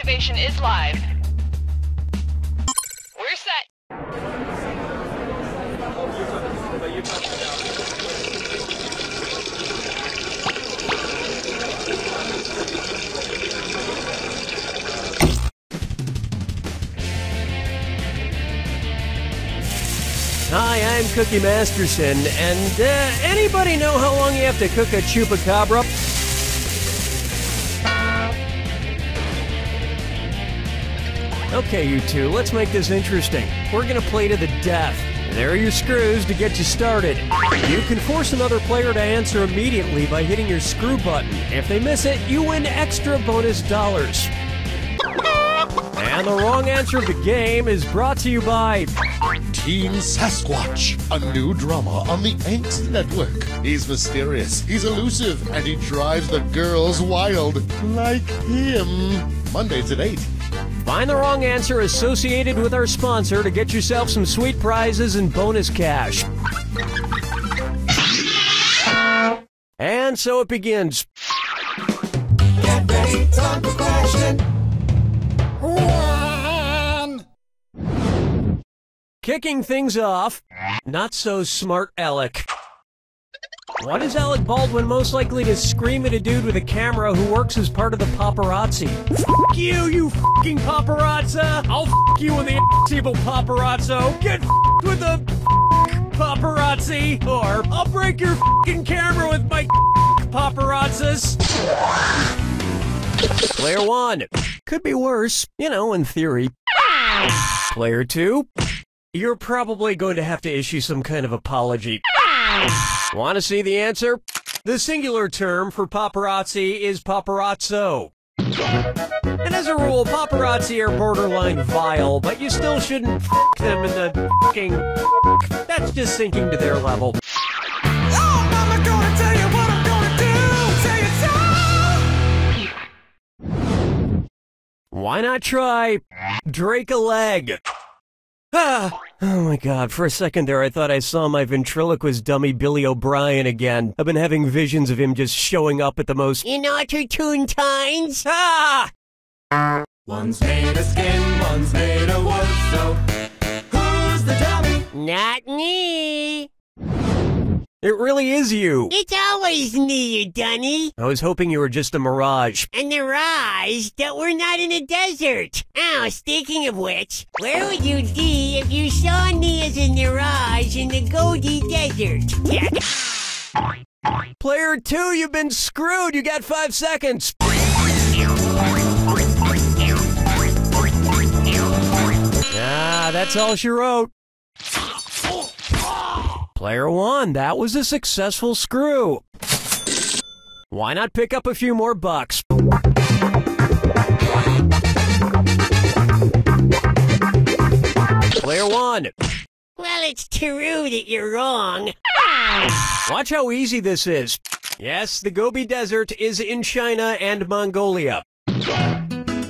activation is live. We're set. Hi, I'm Cookie Masterson, and anybody know how long you have to cook a chupacabra? Okay, you two, let's make this interesting. We're gonna play to the death. There are your screws to get you started. You can force another player to answer immediately by hitting your screw button. If they miss it, you win extra bonus dollars. And the wrong answer of the game is brought to you by Teen Sasquatch, a new drama on the Angst Network. He's mysterious, he's elusive, and he drives the girls wild. Like him. Mondays at 8. Find the wrong answer associated with our sponsor to get yourself some sweet prizes and bonus cash. And so it begins. Get ready, time for question 1. Kicking things off, not so smart Alec. What is Alec Baldwin most likely to scream at a dude with a camera who works as part of the paparazzi? F*** you, you f***ing paparazza! I'll f*** you in the ass, evil paparazzo! Get f***ed with the paparazzi! Or, I'll break your f***ing camera with my paparazzas! Player 1. Could be worse, you know, in theory. Player 2. You're probably going to have to issue some kind of apology. Want to see the answer? The singular term for paparazzi is paparazzo. And as a rule, paparazzi are borderline vile, but you still shouldn't f*** them in the f***ing... That's just sinking to their level. Oh, mama gonna tell you what I'm gonna do. Tell you so. Why not try Drake a leg? Ah! Oh my god, for a second there I thought I saw my ventriloquist dummy Billy O'Brien again. I've been having visions of him just showing up at the most inopportune times. Ah! One's made of skin, one's made of wood, so who's the dummy? Not me! It really is you. It's always me, you dunny. I was hoping you were just a mirage. A mirage? That we're not in a desert. Oh, speaking of which, where would you be if you saw me as a mirage in the Goldie Desert? Player 2, you've been screwed. You got 5 seconds. Ah, that's all she wrote. Player 1, that was a successful screw. Why not pick up a few more bucks? Player 1. Well, it's true that you're wrong. Watch how easy this is. Yes, the Gobi Desert is in China and Mongolia.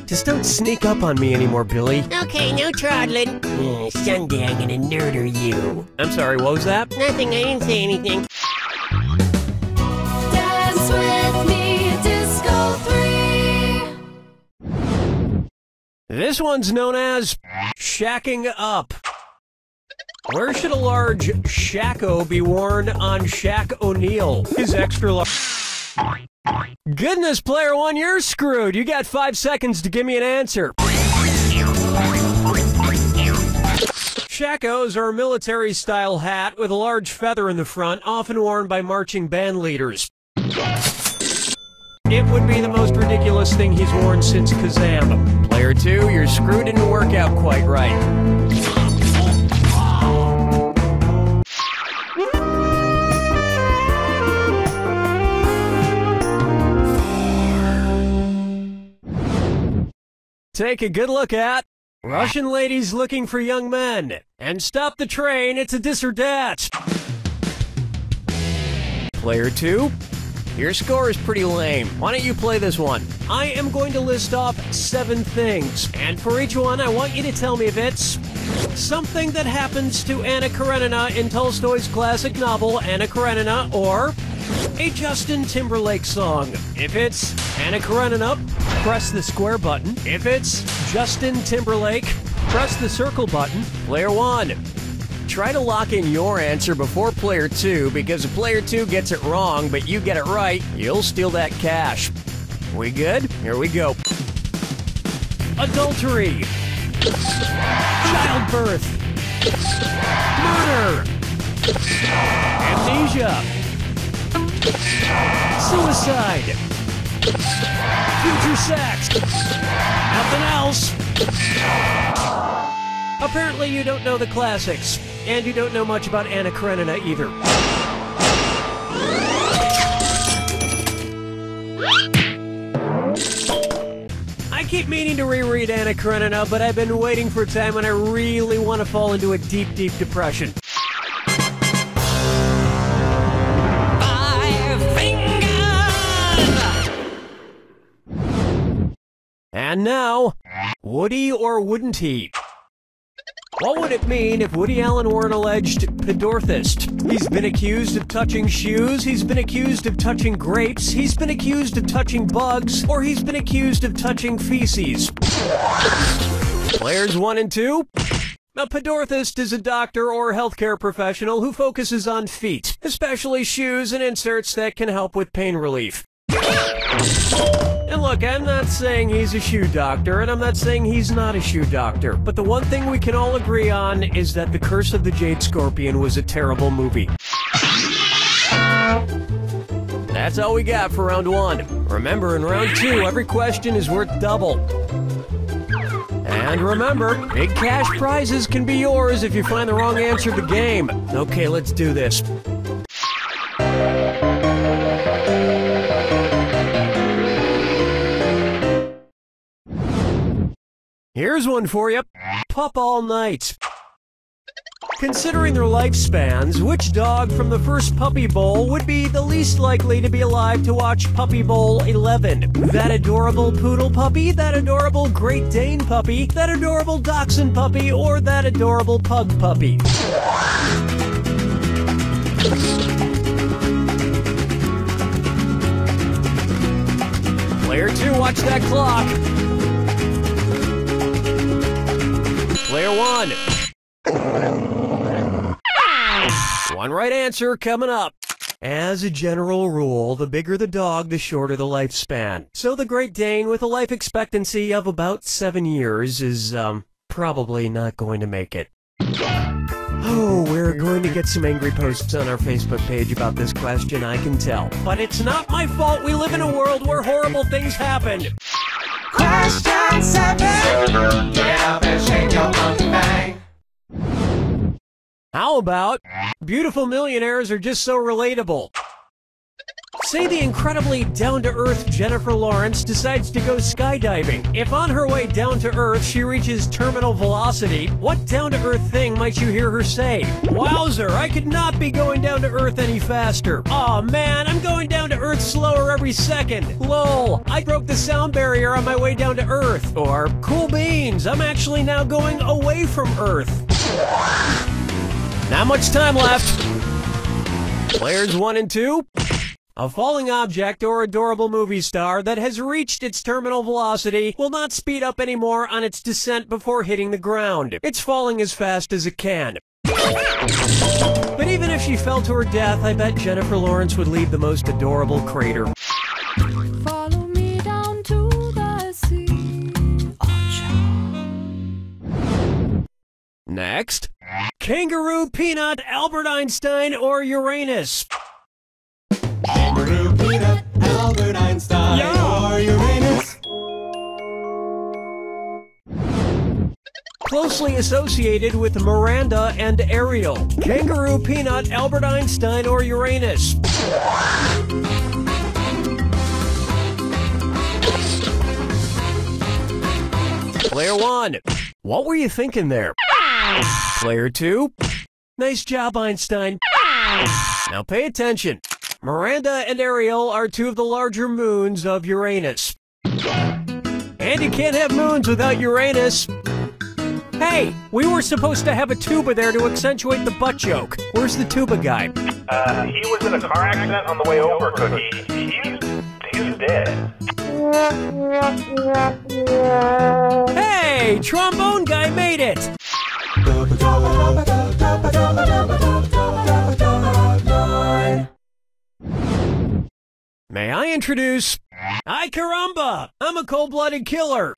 Just don't sneak up on me anymore, Billy. Okay, no trottling. Someday I'm gonna murder you. I'm sorry, what was that? Nothing, I didn't say anything. Dance with me, Disco 3. This one's known as shacking up. Where should a large shacko be worn on Shaq O'Neal? His extra large... Goodness, Player 1, you're screwed. You got 5 seconds to give me an answer. Shakos are a military-style hat with a large feather in the front, often worn by marching band leaders. It would be the most ridiculous thing he's worn since Kazam. Player 2, your screw didn't work out quite right. Take a good look at Russian ladies looking for young men. And stop the train, it's a dis or dat. Player 2, your score is pretty lame. Why don't you play this one? I am going to list off 7 things. And for each one, I want you to tell me if it's something that happens to Anna Karenina in Tolstoy's classic novel, Anna Karenina, or a Justin Timberlake song. If it's Anna Karenina, press the square button. If it's Justin Timberlake, press the circle button. Player 1. Try to lock in your answer before player 2, because if player 2 gets it wrong but you get it right, you'll steal that cash. We good? Here we go. Adultery. Childbirth. Murder. Amnesia. Suicide. Future sex. Nothing else. Apparently you don't know the classics, and you don't know much about Anna Karenina either. I keep meaning to reread Anna Karenina, but I've been waiting for a time when I really want to fall into a deep, deep depression. And now, Woody or wouldn't he? What would it mean if Woody Allen were an alleged pedorthist? He's been accused of touching shoes, he's been accused of touching grapes, he's been accused of touching bugs, or he's been accused of touching feces. Players 1 and 2. A pedorthist is a doctor or healthcare professional who focuses on feet, especially shoes and inserts that can help with pain relief. And look, I'm not saying he's a shoe doctor, and I'm not saying he's not a shoe doctor, but the one thing we can all agree on is that The Curse of the Jade Scorpion was a terrible movie. That's all we got for round 1. Remember, in round 2, every question is worth double. And remember, big cash prizes can be yours if you find the wrong answer to the game. Okay, let's do this. Here's one for you. Pup All Night. Considering their lifespans, which dog from the first Puppy Bowl would be the least likely to be alive to watch Puppy Bowl 11? That adorable poodle puppy, that adorable Great Dane puppy, that adorable Dachshund puppy, or that adorable pug puppy? Player 2, watch that clock. Player 1. One right answer coming up. As a general rule, the bigger the dog, the shorter the lifespan. So the Great Dane, with a life expectancy of about 7 years, is, probably not going to make it. Oh, we're going to get some angry posts on our Facebook page about this question, I can tell. But it's not my fault we live in a world where horrible things happen. Question 7. Get up and shake your monkey bang. How about beautiful millionaires are just so relatable? Say the incredibly down-to-earth Jennifer Lawrence decides to go skydiving. If on her way down to Earth she reaches terminal velocity, what down-to-earth thing might you hear her say? Wowzer, I could not be going down to Earth any faster. Aw man, I'm going down to Earth slower every second. Lol, I broke the sound barrier on my way down to Earth. Or, cool beans, I'm actually now going away from Earth. Not much time left. Players 1 and 2. A falling object or adorable movie star that has reached its terminal velocity will not speed up anymore on its descent before hitting the ground. It's falling as fast as it can. But even if she fell to her death, I bet Jennifer Lawrence would leave the most adorable crater. Follow me down to the sea. Next. Kangaroo, Peanut, Albert Einstein, or Uranus? Kangaroo, Peanut, Albert Einstein, or Uranus. Closely associated with Miranda and Ariel. Kangaroo, Peanut, Albert Einstein, or Uranus? Player 1. What were you thinking there? Player 2. Nice job, Einstein. Now pay attention. Miranda and Ariel are two of the larger moons of Uranus. And you can't have moons without Uranus. Hey, we were supposed to have a tuba there to accentuate the butt joke. Where's the tuba guy? He was in a car accident on the way over, Cookie. He's dead. Hey, trombone guy made it! May I introduce... Ay caramba! I'm a cold-blooded killer!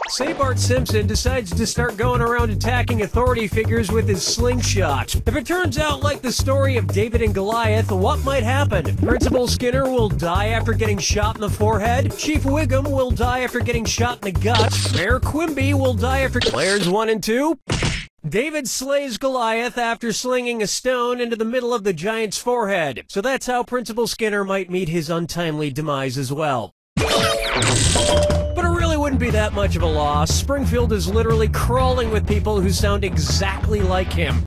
Say Bart Simpson decides to start going around attacking authority figures with his slingshot. If it turns out like the story of David and Goliath, what might happen? Principal Skinner will die after getting shot in the forehead. Chief Wiggum will die after getting shot in the gut. Mayor Quimby will die after... Players 1 and 2. David slays Goliath after slinging a stone into the middle of the giant's forehead. So that's how Principal Skinner might meet his untimely demise as well. But it really wouldn't be that much of a loss. Springfield is literally crawling with people who sound exactly like him.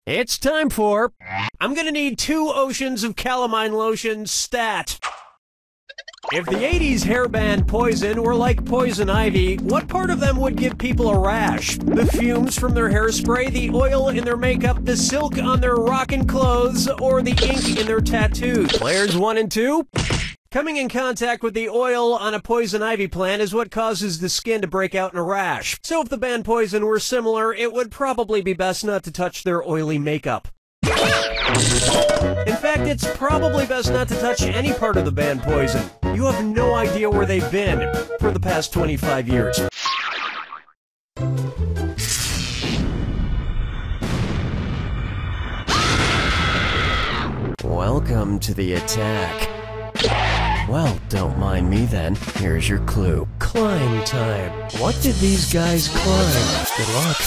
It's time for... I'm gonna need 2 oceans of calamine lotion stat. If the 80s hair band Poison were like poison ivy, what part of them would give people a rash? The fumes from their hairspray, the oil in their makeup, the silk on their rockin' clothes, or the ink in their tattoos? Players 1 and 2. Coming in contact with the oil on a poison ivy plant is what causes the skin to break out in a rash. So if the band Poison were similar, it would probably be best not to touch their oily makeup. In fact, it's probably best not to touch any part of the band Poison. You have no idea where they've been for the past 25 years. Welcome to the attack. Well, don't mind me then. Here's your clue. Climb time. What did these guys climb? Good luck.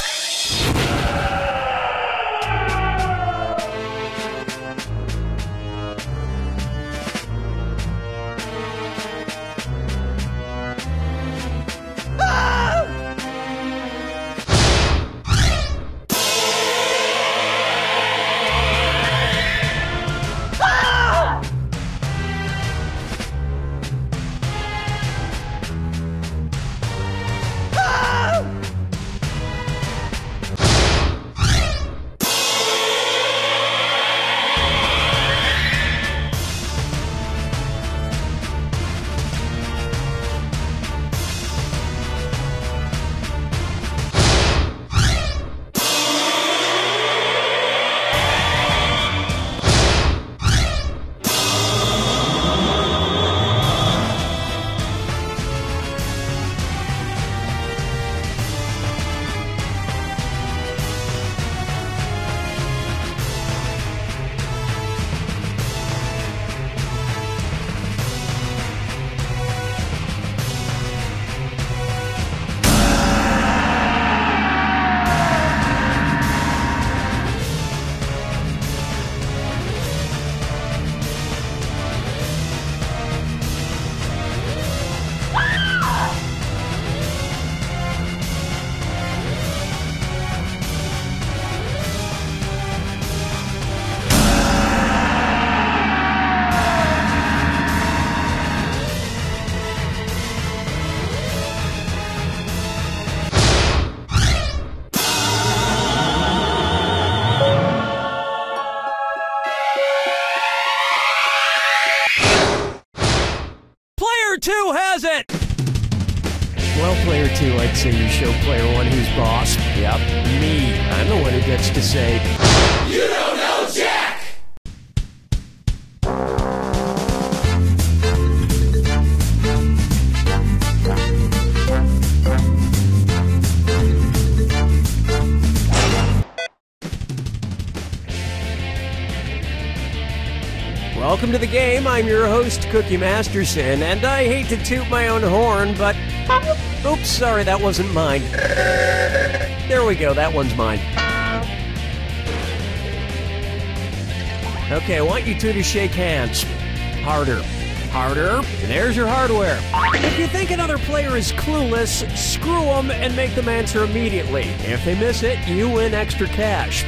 Player 2 has it! Well, Player 2, I'd say you show Player 1 who's boss. Yep, me. I'm the one who gets to say, "You don't know Jack!" Welcome to the game. I'm your host, Cookie Masterson, and I hate to toot my own horn, but... Oops, sorry, that wasn't mine. There we go, that one's mine. Okay, I want you two to shake hands. Harder. Harder. There's your hardware. If you think another player is clueless, screw them and make them answer immediately. If they miss it, you win extra cash.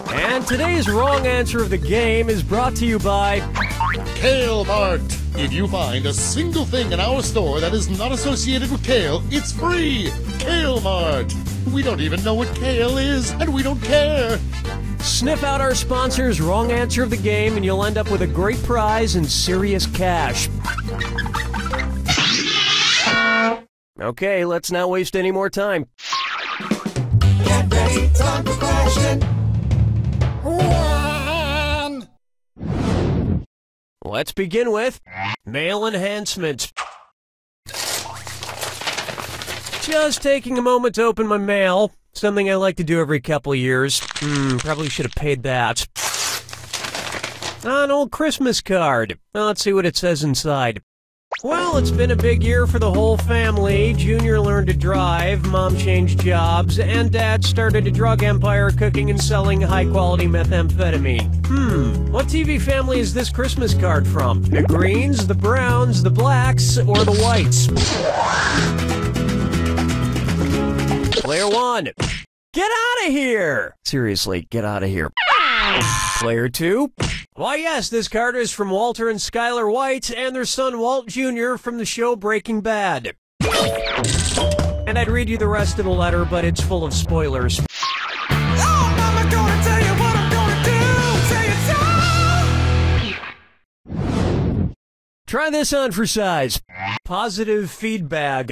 And today's wrong answer of the game is brought to you by... Kale Mart. If you find a single thing in our store that is not associated with kale, it's free! Kale Mart! We don't even know what kale is, and we don't care! Sniff out our sponsor's wrong answer of the game, and you'll end up with a great prize and serious cash. Okay, let's not waste any more time. Get ready, time for question. Let's begin with male enhancement. Just taking a moment to open my mail. Something I like to do every couple of years. Probably should have paid that. An old Christmas card. Well, let's see what it says inside. Well, it's been a big year for the whole family. Junior learned to drive, Mom changed jobs, and Dad started a drug empire cooking and selling high-quality methamphetamine. What TV family is this Christmas card from? The Greens, the Browns, the Blacks, or the Whites? Player 1. Get out of here! Seriously, get out of here. Player 2. Why, yes, this card is from Walter and Skylar White and their son Walt Jr. from the show Breaking Bad. And I'd read you the rest of the letter, but it's full of spoilers. Oh, Mama, gonna tell you what I'm gonna do. Say it so. Try this on for size. Positive feedback.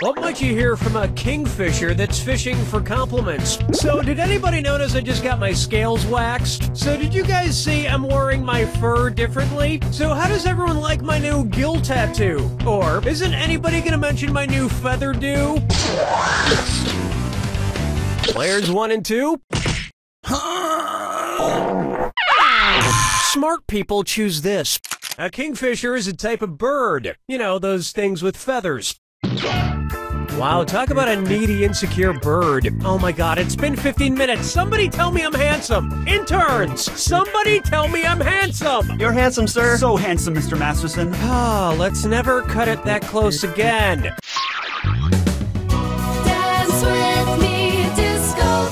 What might you hear from a kingfisher that's fishing for compliments? So, did anybody notice I just got my scales waxed? So, did you guys see I'm wearing my fur differently? So, how does everyone like my new gill tattoo? Or, isn't anybody gonna mention my new feather do? Players 1 and 2. Smart people choose this. A kingfisher is a type of bird. You know, those things with feathers. Wow, talk about a needy, insecure bird. Oh my god, it's been 15 minutes. Somebody tell me I'm handsome. Interns, somebody tell me I'm handsome. You're handsome, sir. So handsome, Mr. Masterson. Ah, let's never cut it that close again. Dance with me, Disco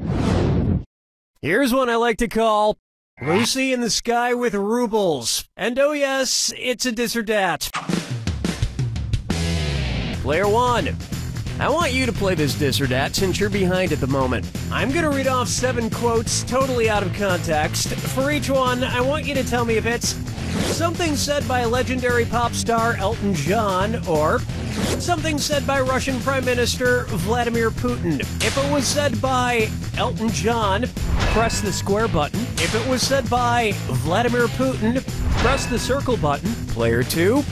3. Here's one I like to call Lucy in the Sky with Rubles. And oh yes, it's a this or dat. Player 1. I want you to play this this or dat since you're behind at the moment. I'm gonna read off 7 quotes totally out of context. For each one, I want you to tell me if it's something said by legendary pop star Elton John, or something said by Russian Prime Minister Vladimir Putin. If it was said by Elton John, press the square button. If it was said by Vladimir Putin, press the circle button. Player 2.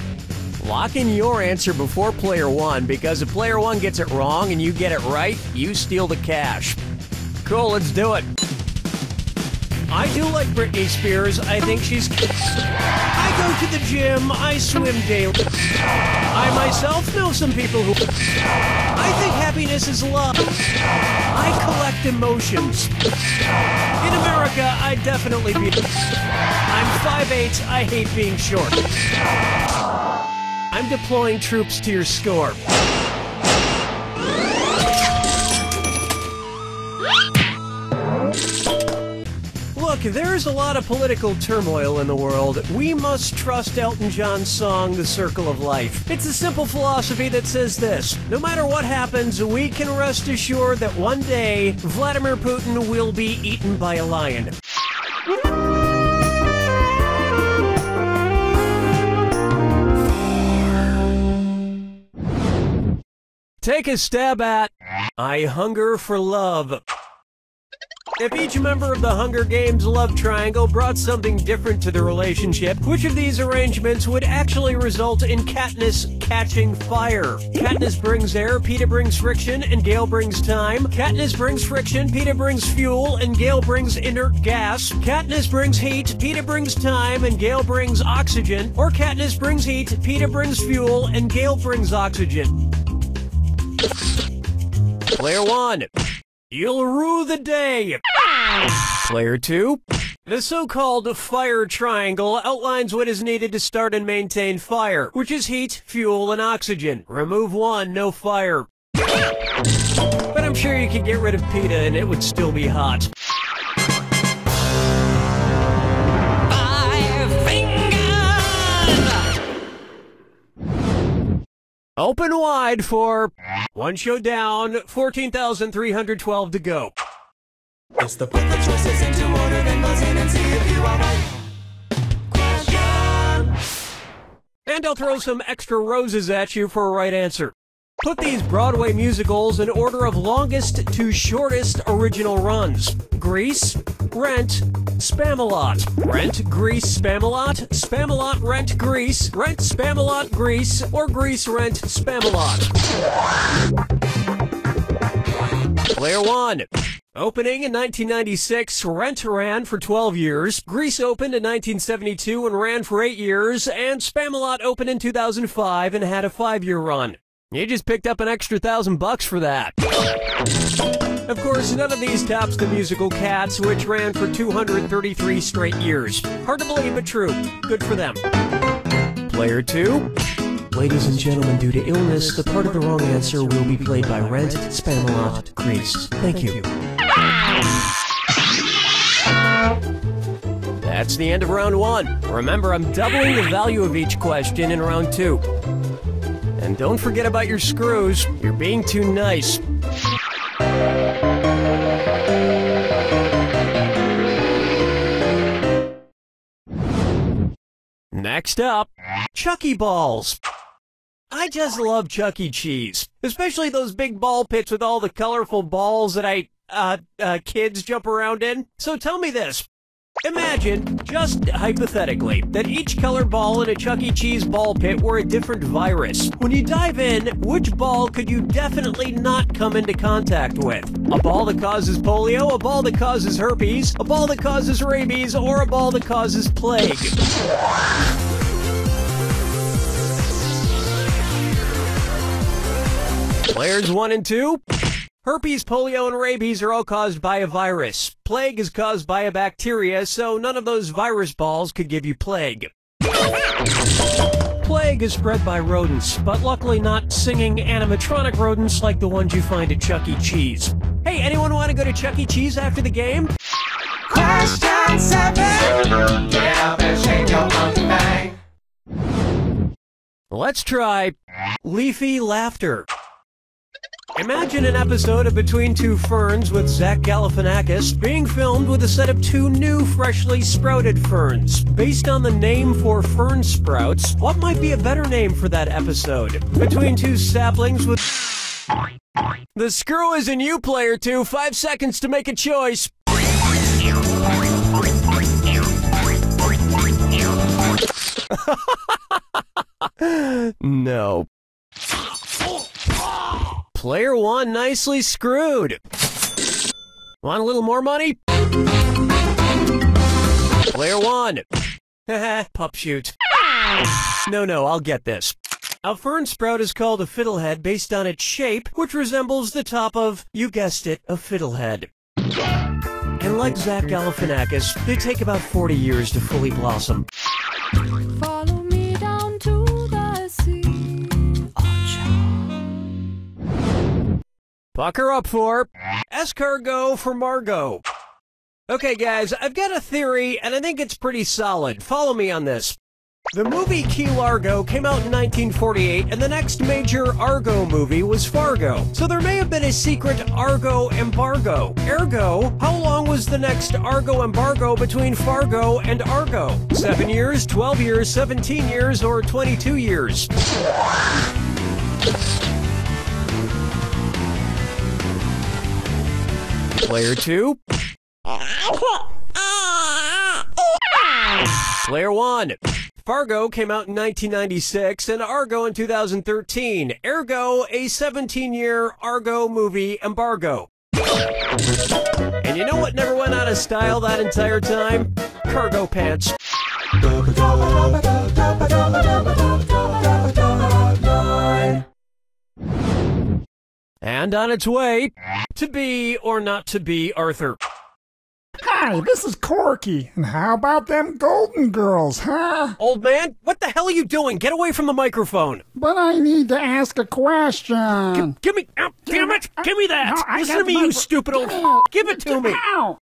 Lock in your answer before player 1, because if player 1 gets it wrong and you get it right, you steal the cash. Cool, let's do it. I do like Britney Spears. I think she's... I go to the gym. I swim daily. I myself know some people who... I think happiness is love. I collect emotions. In America, I'd definitely be... I'm 5'8". I hate being short. I'm deploying troops to your score. Look, there's a lot of political turmoil in the world. We must trust Elton John's song, The Circle of Life. It's a simple philosophy that says this: no matter what happens, we can rest assured that one day, Vladimir Putin will be eaten by a lion. Take a stab at I Hunger for Love. If each member of the Hunger Games love triangle brought something different to the relationship, which of these arrangements would actually result in Katniss catching fire? Katniss brings air, Peeta brings friction, and Gale brings time. Katniss brings friction, Peeta brings fuel, and Gale brings inert gas. Katniss brings heat, Peeta brings time, and Gale brings oxygen. Or Katniss brings heat, Peeta brings fuel, and Gale brings oxygen. Player 1. You'll rue the day. Player 2. The so-called fire triangle outlines what is needed to start and maintain fire, which is heat, fuel, and oxygen. Remove one, no fire. But I'm sure you could get rid of Peeta and it would still be hot. 5, Open wide for one show down, 14,312 to go. It's the put the choices into order, then buzz in and see if you are right. Question. And I'll throw some extra roses at you for a right answer. Put these Broadway musicals in order of longest to shortest original runs. Grease, Rent, Spamalot. Rent, Grease, Spamalot, Spamalot, Rent, Grease, Rent, Spamalot, Grease, or Grease, Rent, Spamalot. Player 1. Opening in 1996, Rent ran for 12 years, Grease opened in 1972 and ran for 8 years, and Spamalot opened in 2005 and had a 5-year run. You just picked up an extra $1,000 for that. Of course, none of these tops the musical Cats, which ran for 233 straight years. Hard to believe, but true. Good for them. Player 2. Ladies and gentlemen, due to illness, the part of the wrong answer will be played by Rent, Spamalot, Grease. Thank you. That's the end of round 1. Remember, I'm doubling the value of each question in round 2. And don't forget about your screws. You're being too nice. Next up, Chucky balls. I just love Chuck E. Cheese, especially those big ball pits with all the colorful balls that kids jump around in. So tell me this. Imagine, just hypothetically, that each colored ball in a Chuck E. Cheese ball pit were a different virus. When you dive in, which ball could you definitely not come into contact with? A ball that causes polio, a ball that causes herpes, a ball that causes rabies, or a ball that causes plague? Players 1 and 2. Herpes, polio, and rabies are all caused by a virus. Plague is caused by a bacteria, so none of those virus balls could give you plague. Plague is spread by rodents, but luckily not singing animatronic rodents like the ones you find at Chuck E. Cheese. Hey, anyone want to go to Chuck E. Cheese after the game? Question 7. Get up and shake your monkey bang. Let's try leafy laughter. Imagine an episode of Between Two Ferns with Zach Galifianakis being filmed with a set of 2 new freshly sprouted ferns. Based on the name for fern sprouts, what might be a better name for that episode? Between 2 saplings with... The screw is in you, player 2. 5 seconds to make a choice. No. Player 1 nicely screwed. Want a little more money? Player 1. Haha, pup shoot. No, I'll get this. A fern sprout is called a fiddlehead based on its shape, which resembles the top of, you guessed it, a fiddlehead. And like Zach Galifianakis, they take about 40 years to fully blossom. Follow me down to the sea. Pucker up for escargot for Margot. Okay, guys, I've got a theory, and I think it's pretty solid. Follow me on this. The movie Key Largo came out in 1948, and the next major Argo movie was Fargo. So there may have been a secret Argo embargo. Ergo, how long was the next Argo embargo between Fargo and Argo? 7 years, 12 years, 17 years, or 22 years? Player 2. Player 1. Fargo came out in 1996 and Argo in 2013. Ergo, a 17-year Argo movie embargo. And you know what never went out of style that entire time? Cargo pants. And on its way, to be or not to be Arthur. Hi, this is Corky, and how about them Golden Girls, huh? Old man, what the hell are you doing? Get away from the microphone. But I need to ask a question. Give me, damn it, give me that. No, Listen to me, you stupid old... Give it to me. Ow.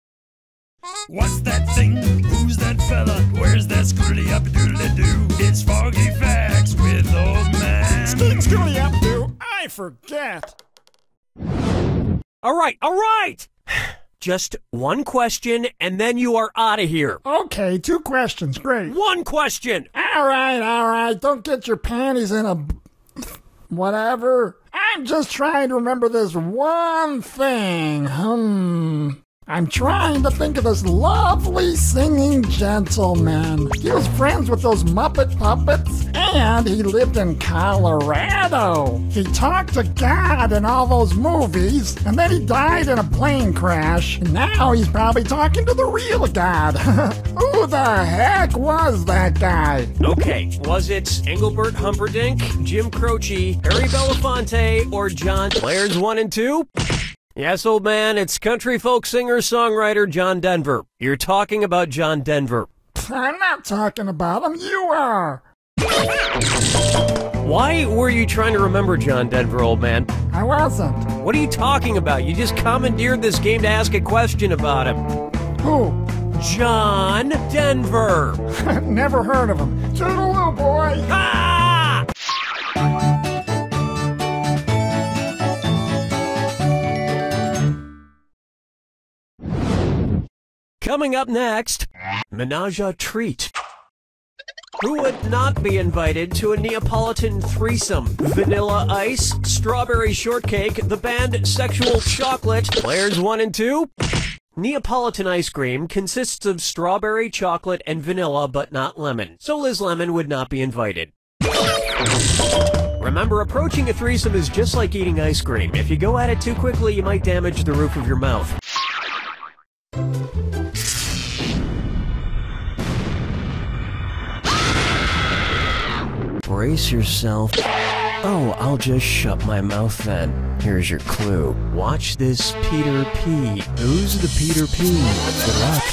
What's that thing? Who's that fella? Where's that scooty up doodly doo? It's Foggy Facts with Old Man. Scooty up, do I forget? All right. Just one question, and then you are out of here. Okay, 2 questions, great. One question! All right, don't get your panties in a... whatever. I'm just trying to remember this one thing. I'm trying to think of this lovely singing gentleman. He was friends with those Muppet puppets, and he lived in Colorado. He talked to God in all those movies, and then he died in a plane crash. And now he's probably talking to the real God. Who the heck was that guy? Okay, was it Engelbert Humperdinck, Jim Croce, Harry Belafonte, or John? Players 1 and 2? Yes, old man, it's country folk singer-songwriter John Denver. You're talking about John Denver. I'm not talking about him, you are. Why were you trying to remember John Denver, old man? I wasn't. What are you talking about? You just commandeered this game to ask a question about him. Who? John Denver. Never heard of him. Toodaloo, boy. Ah! Coming up next, Menage a Treat. Who would not be invited to a Neapolitan threesome? Vanilla Ice, Strawberry Shortcake, the band Sexual Chocolate. Players 1 and 2? Neapolitan ice cream consists of strawberry, chocolate, and vanilla, but not lemon. So Liz Lemon would not be invited. Remember, approaching a threesome is just like eating ice cream. If you go at it too quickly, you might damage the roof of your mouth. Brace yourself. Oh, I'll just shut my mouth then. Here's your clue. Watch this Peter P. Who's the Peter P? Good luck.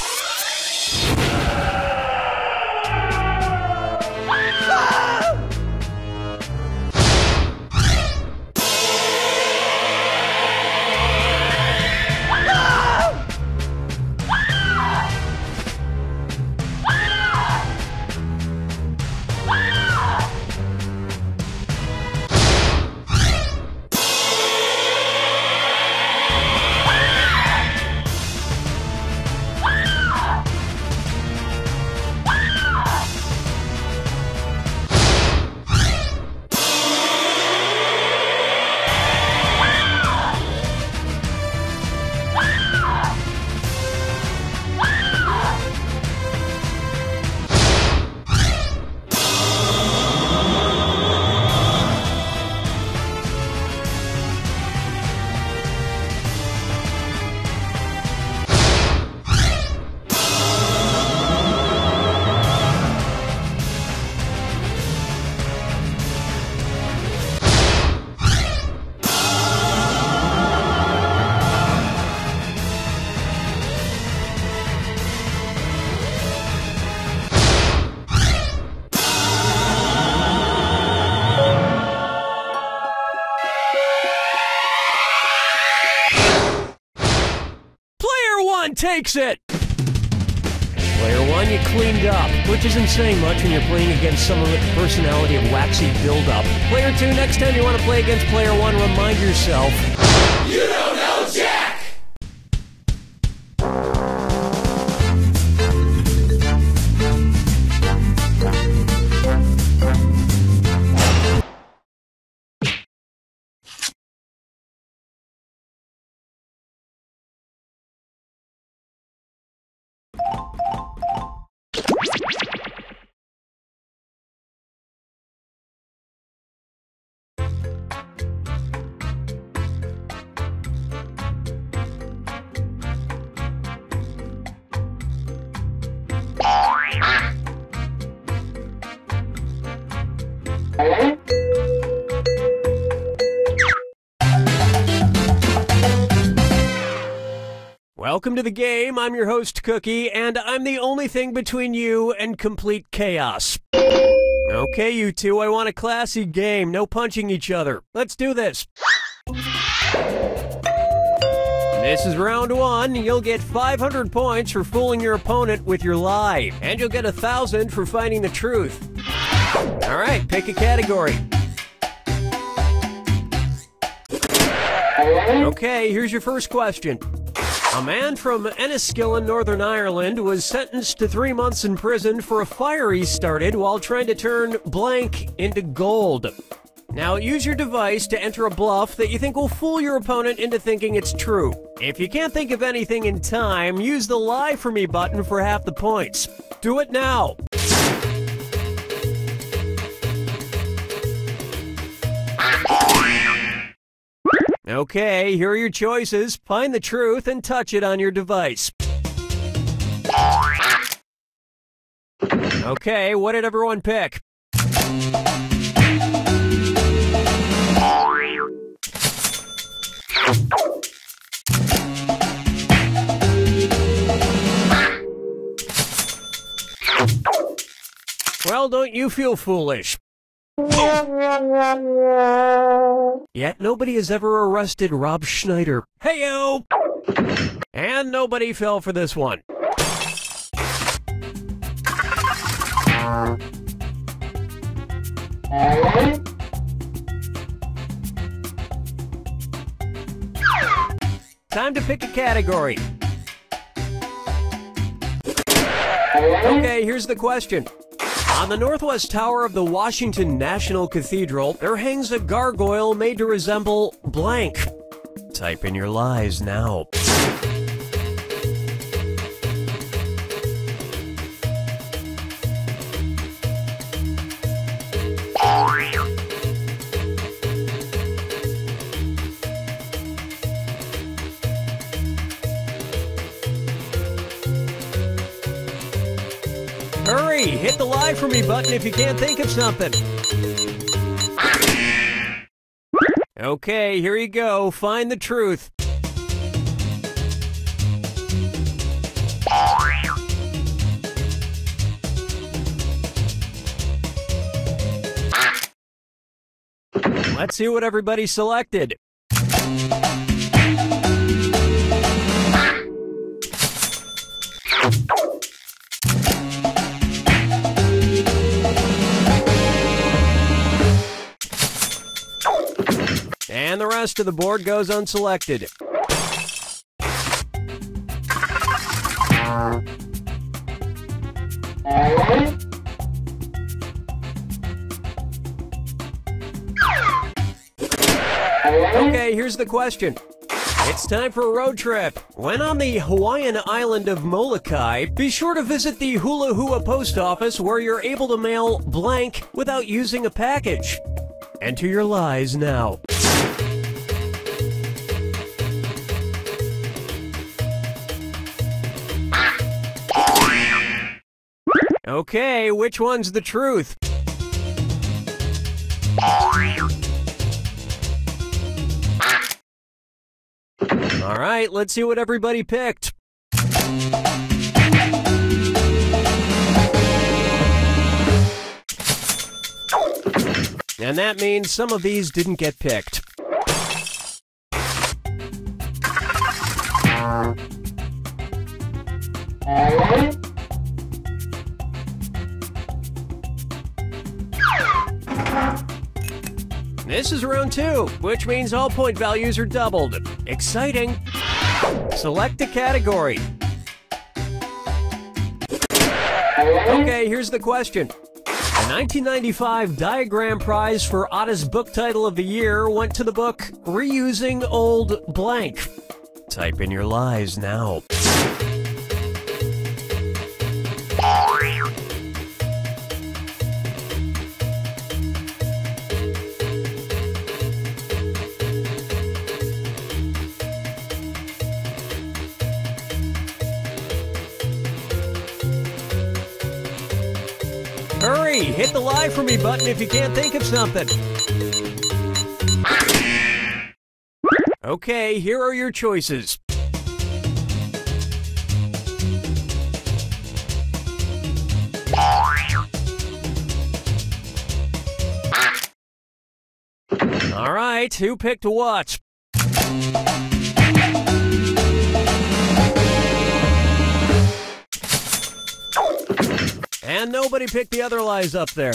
Takes it! Player 1, you cleaned up, which isn't saying much when you're playing against someone with the personality of waxy build-up. Player 2, next time you want to play against Player 1, remind yourself... You don't know Jack! Welcome to the game. I'm your host, Cookie, and I'm the only thing between you and complete chaos. Okay, you two, I want a classy game. No punching each other. Let's do this. This is round one. You'll get 500 points for fooling your opponent with your lie, and you'll get 1,000 for finding the truth. All right, pick a category. Okay, here's your first question. A man from Enniskillen, Northern Ireland, was sentenced to 3 months in prison for a fire he started while trying to turn blank into gold. Now, use your device to enter a bluff that you think will fool your opponent into thinking it's true. If you can't think of anything in time, use the Lie For Me button for half the points. Do it now. Okay, here are your choices. Find the truth and touch it on your device. Okay, what did everyone pick? Well, don't you feel foolish? Yet nobody has ever arrested Rob Schneider. Hey-o! And nobody fell for this one. Time to pick a category. Okay, here's the question. On the northwest tower of the Washington National Cathedral, there hangs a gargoyle made to resemble blank. Type in your lies now. Hurry! Hit the Lie For Me button if you can't think of something. Okay, here you go. Find the truth. Let's see what everybody selected. And the rest of the board goes unselected. Okay, here's the question. It's time for a road trip. When on the Hawaiian island of Molokai, be sure to visit the Hula Hua post office where you're able to mail blank without using a package. Enter your lies now. Okay, which one's the truth? All right, let's see what everybody picked. And that means some of these didn't get picked. This is round two, which means all point values are doubled. Exciting! Select a category. Okay, here's the question. The 1995 Diagram Prize for Oddest Book Title of the Year went to the book Reusing Old Blank. Type in your lies now. Hurry! Hit the Lie For Me button if you can't think of something. Okay, here are your choices. All right, who picked what? And nobody picked the other lies up there.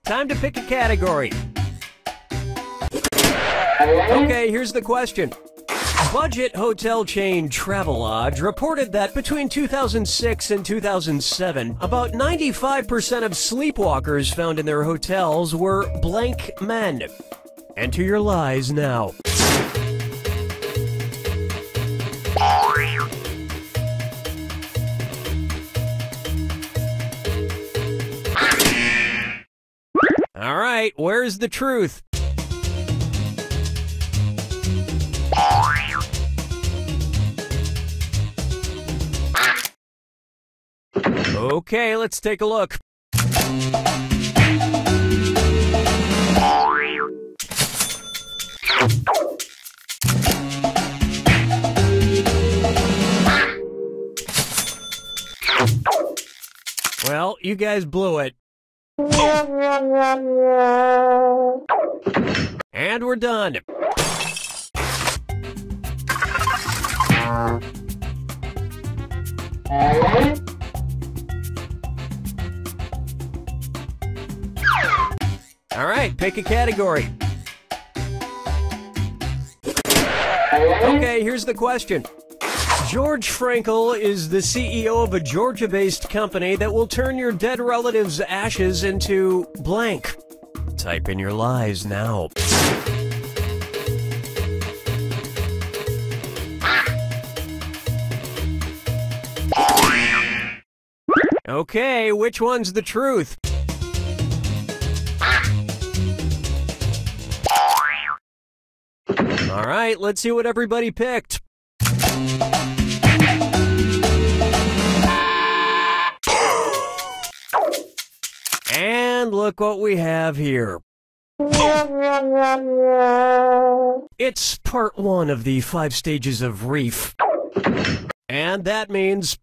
Time to pick a category. Okay, here's the question. Budget hotel chain Travelodge reported that between 2006 and 2007, about 95% of sleepwalkers found in their hotels were blank men. Enter your lies now. All right, where's the truth? Okay, let's take a look. Well, you guys blew it. And we're done. All right, pick a category. Okay, here's the question. George Frankel is the CEO of a Georgia-based company that will turn your dead relative's ashes into blank. Type in your lies now. Okay, which one's the truth? All right, let's see what everybody picked. And look what we have here. It's part 1 of the 5 stages of reef. And that means...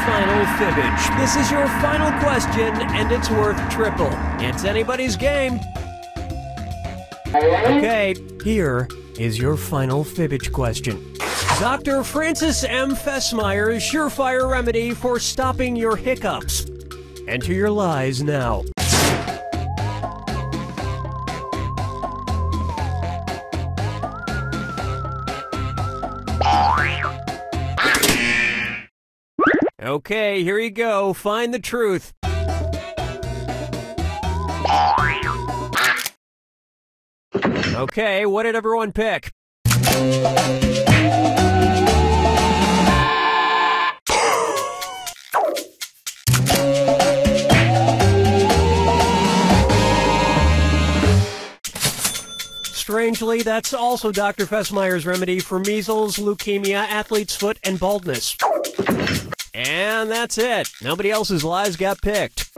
Final fibbage. This is your final question, and it's worth triple. It's anybody's game. Okay, here is your final fibbage question. Dr. Francis M. Fessmeyer's surefire remedy for stopping your hiccups. Enter your lies now. Okay, here you go. Find the truth. Okay, what did everyone pick? Strangely, that's also Dr. Fessmeyer's remedy for measles, leukemia, athlete's foot, and baldness. And that's it. Nobody else's lies got picked.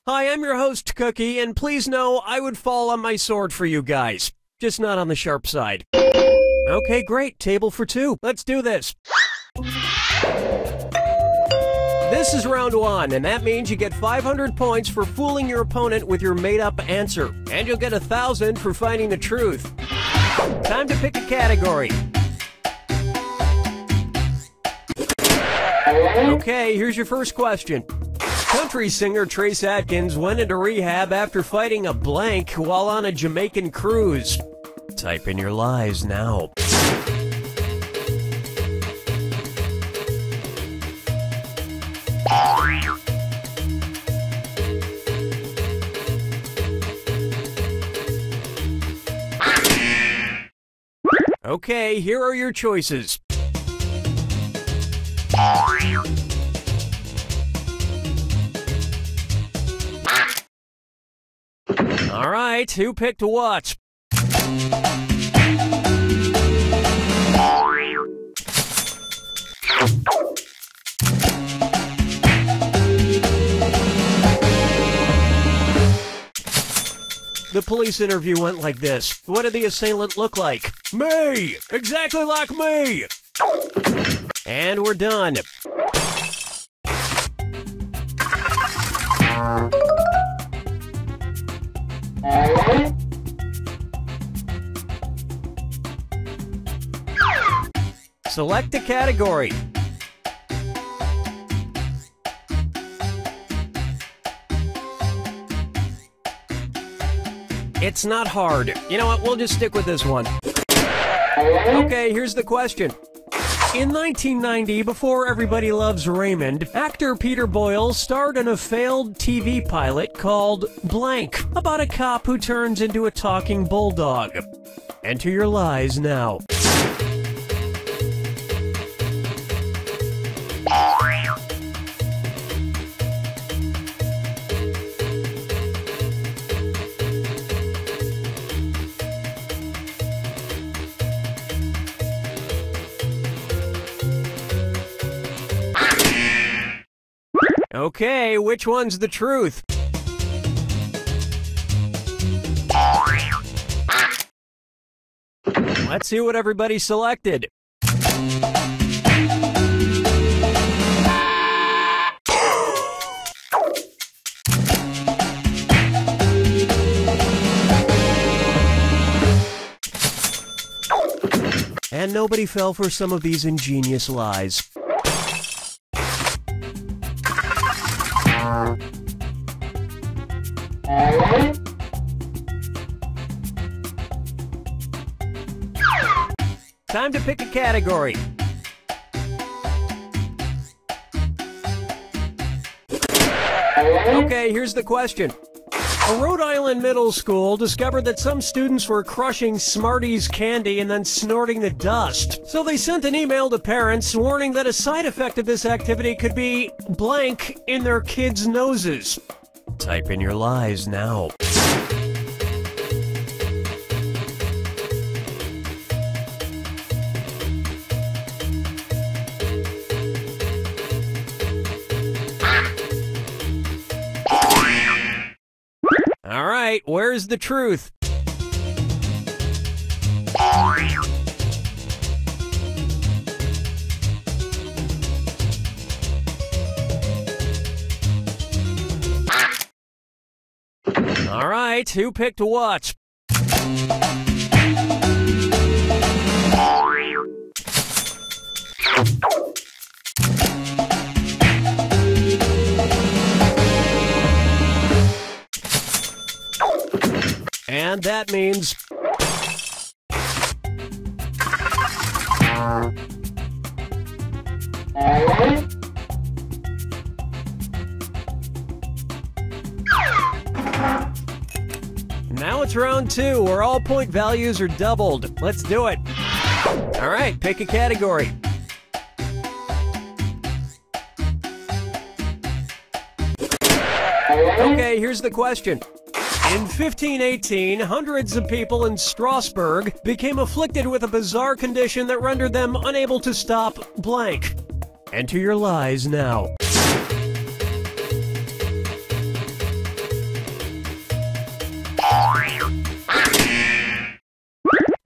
Hi, I'm your host, Cookie, and please know I would fall on my sword for you guys. Just not on the sharp side. Okay, great. Table for 2. Let's do this. This is round 1, and that means you get 500 points for fooling your opponent with your made-up answer. And you'll get 1,000 for finding the truth. Time to pick a category. Okay, here's your first question. Country singer Trace Adkins went into rehab after fighting a blank while on a Jamaican cruise. Type in your lies now. Okay, here are your choices. All right, who picked what? The police interview went like this. What did the assailant look like? Me! Exactly like me! And we're done. Select a category. It's not hard. You know what? We'll just stick with this one. Okay, here's the question. In 1990, before Everybody Loves Raymond, actor Peter Boyle starred in a failed TV pilot called Blank, about a cop who turns into a talking bulldog. Enter your lies now. Okay, which one's the truth? Let's see what everybody selected. And nobody fell for some of these ingenious lies. Time to pick a category. Okay, here's the question. A Rhode Island middle school discovered that some students were crushing Smarties candy and then snorting the dust. So they sent an email to parents warning that a side effect of this activity could be blank in their kids' noses. Type in your lies now. All right, where's the truth? All right, who picked what? And that means... Now it's round 2, where all point values are doubled. Let's do it. All right, pick a category. Okay, here's the question. In 1518, hundreds of people in Strasbourg became afflicted with a bizarre condition that rendered them unable to stop blank. Enter your lies now.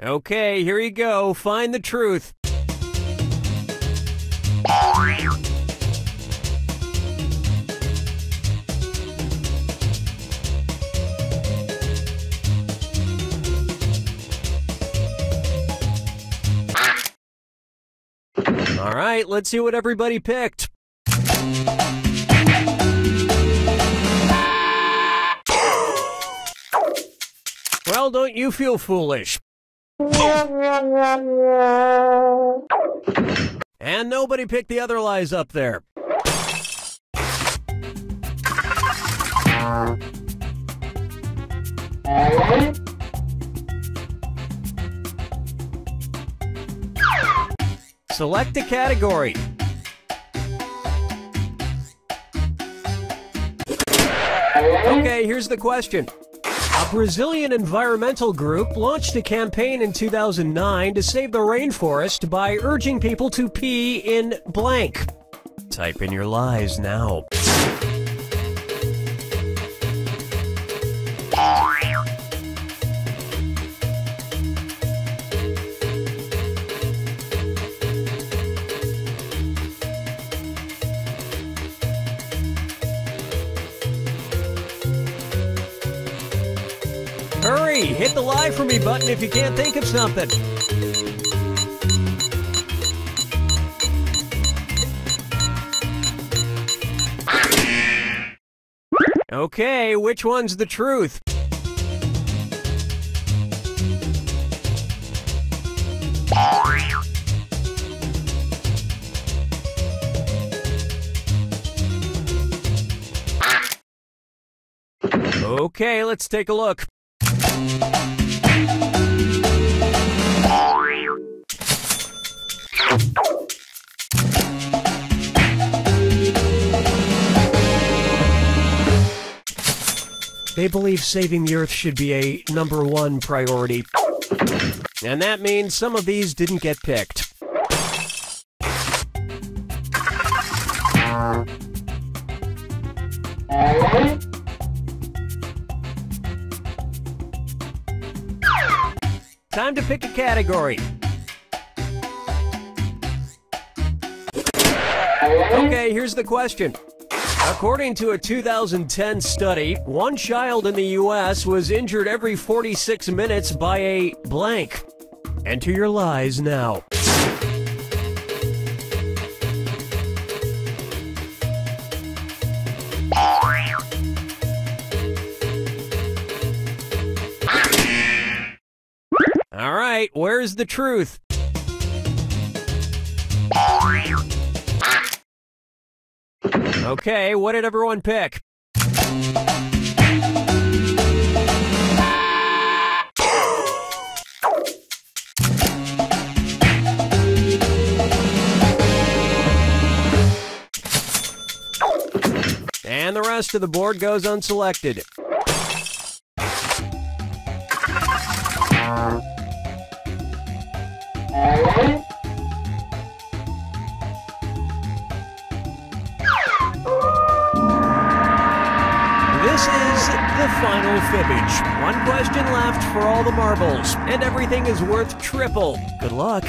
Okay, here you go. Find the truth. All right, let's see what everybody picked. Well, don't you feel foolish? And nobody picked the other lies up there. Select a category. Okay, here's the question. A Brazilian environmental group launched a campaign in 2009 to save the rainforest by urging people to pee in blank. Type in your lies now. Hurry! Hit the lie for me button if you can't think of something. Okay, which one's the truth? Okay, let's take a look. They believe saving the Earth should be a #1 priority. And that means some of these didn't get picked. Time to pick a category. Okay, here's the question. According to a 2010 study, one child in the U.S. was injured every 46 minutes by a blank. Enter your lies now. All right, where's the truth? Okay, what did everyone pick? And the rest of the board goes unselected. This is the final fibbage. One question left for all the marbles, and everything is worth triple. Good luck.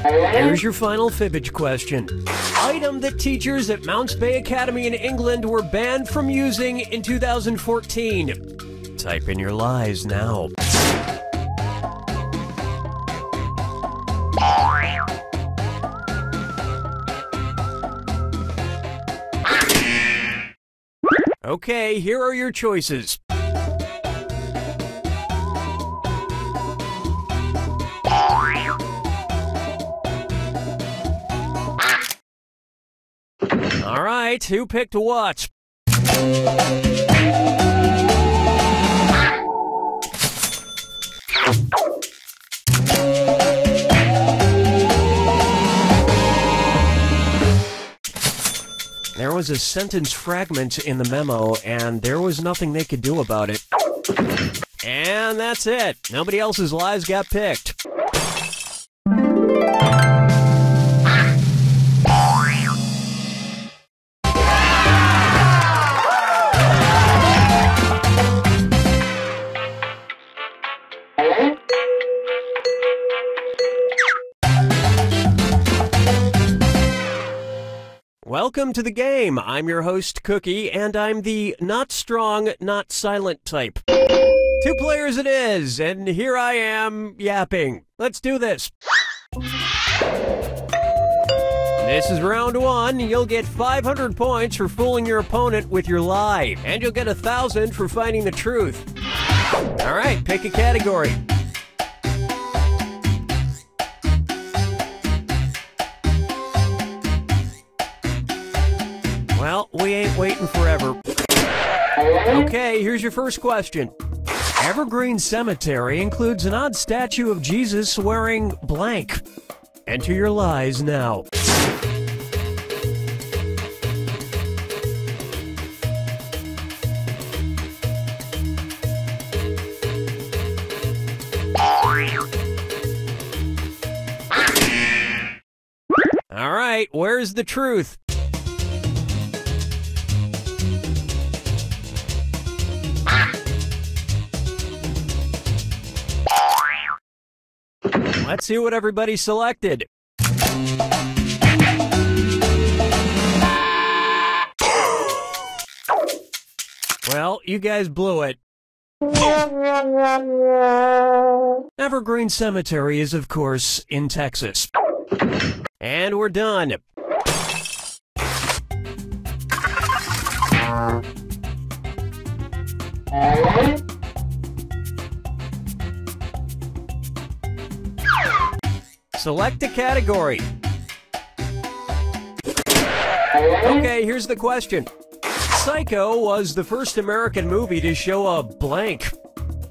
Here's your final fibbage question. Item that teachers at Mounts Bay Academy in England were banned from using in 2014. Type in your lies now. Okay, here are your choices. All right, who picked what? There was a sentence fragment in the memo, and there was nothing they could do about it. And that's it. Nobody else's lies got picked. Welcome to the game. I'm your host, Cookie, and I'm the not strong, not silent type. 2 players it is, and here I am yapping. Let's do this. This is round 1. You'll get 500 points for fooling your opponent with your lie, and you'll get 1,000 for finding the truth. All right, pick a category. Well, we ain't waiting forever. Okay, here's your first question. Evergreen Cemetery includes an odd statue of Jesus wearing blank. Enter your lies now. right, where's the truth? Let's see what everybody selected. Well, you guys blew it. Evergreen Cemetery is, of course, in Texas. And we're done. Select a category. Okay, here's the question. Psycho was the first American movie to show a blank.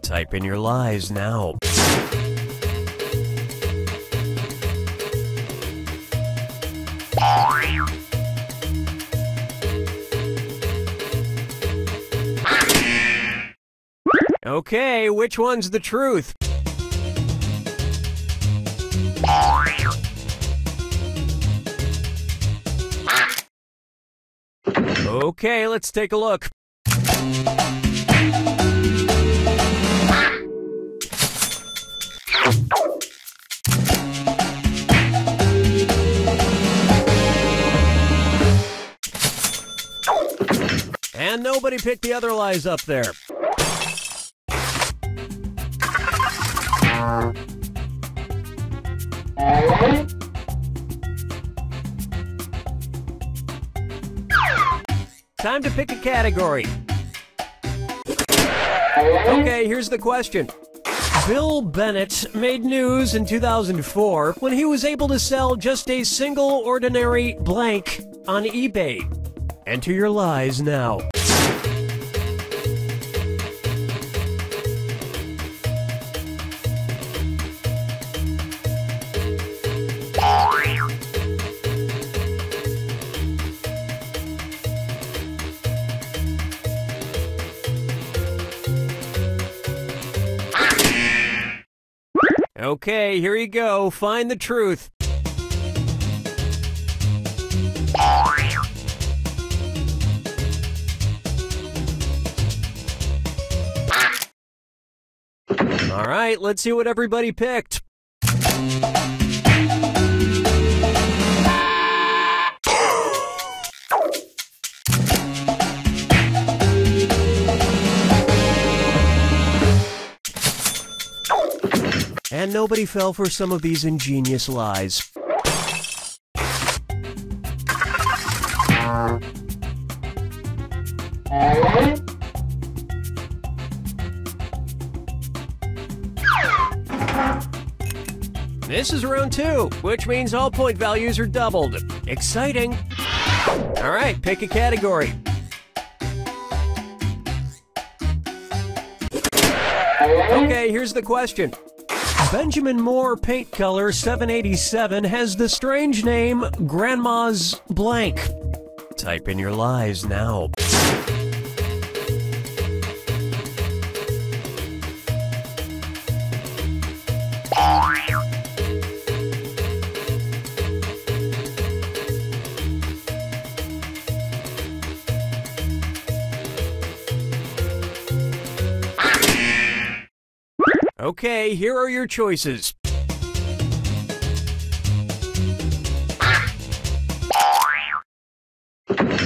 Type in your lies now. Okay, which one's the truth? Okay, let's take a look. And nobody picked the other lies up there. Time to pick a category. Okay, here's the question. Bill Bennett made news in 2004 when he was able to sell just a single ordinary blank on eBay. Enter your lies now. Okay, here you go. Find the truth. All right, let's see what everybody picked. And nobody fell for some of these ingenious lies. This is round 2, which means all point values are doubled. Exciting! All right, pick a category. Okay, here's the question. Benjamin Moore paint color 787 has the strange name Grandma's Blank. Type in your lies now. Okay, here are your choices.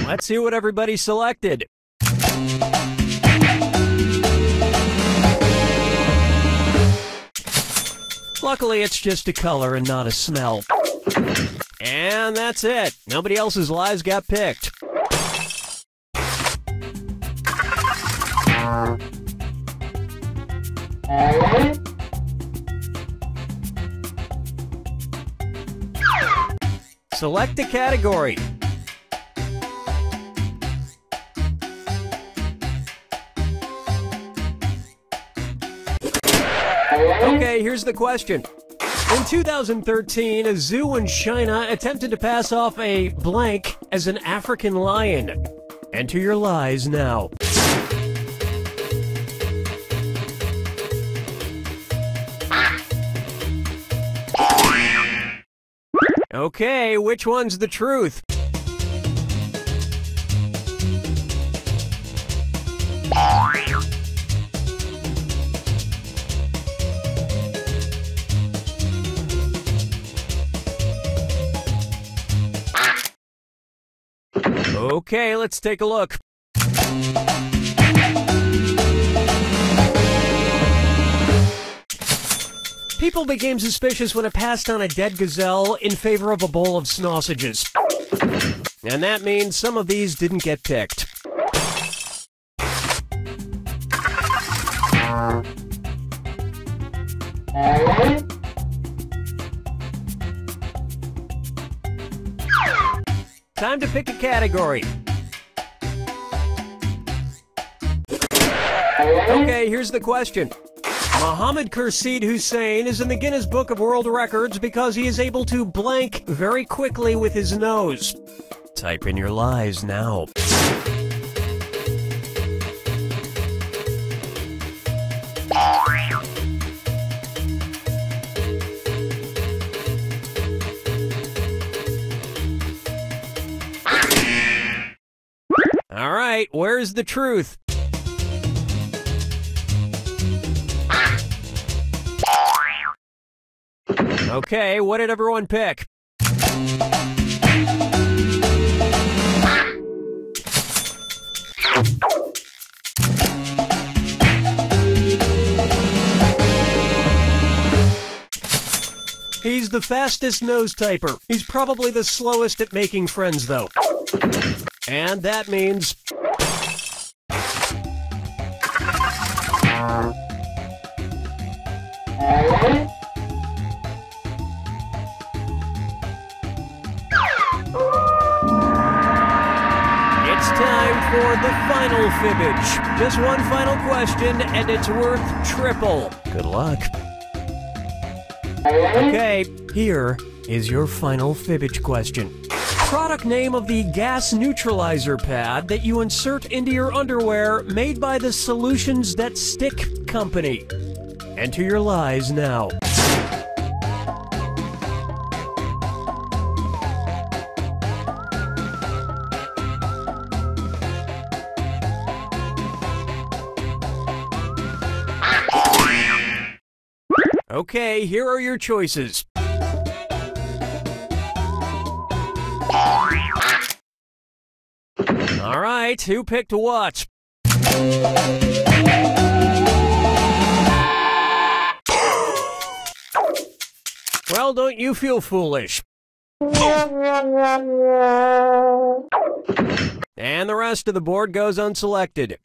Let's see what everybody selected. Luckily, it's just a color and not a smell. And that's it. Nobody else's lies got picked. Select a category. Okay, here's the question. In 2013, a zoo in China attempted to pass off a blank as an African lion. Enter your lies now. Okay, which one's the truth? Okay, let's take a look. People became suspicious when it passed on a dead gazelle in favor of a bowl of sausages. And that means some of these didn't get picked. Time to pick a category. Okay, here's the question. Mohammed Khurshid Hussein is in the Guinness Book of World Records because he is able to blank very quickly with his nose. Type in your lies now. All right, where's the truth? Okay, what did everyone pick? He's the fastest nose typer. He's probably the slowest at making friends, though. And that means... It's time for the final fibbage. Just one final question, and it's worth triple. Good luck. Okay, here is your final fibbage question. Product name of the gas neutralizer pad that you insert into your underwear made by the Solutions That Stick company. Enter your lies now. Okay, here are your choices. All right, who picked what? Well, don't you feel foolish? And the rest of the board goes unselected.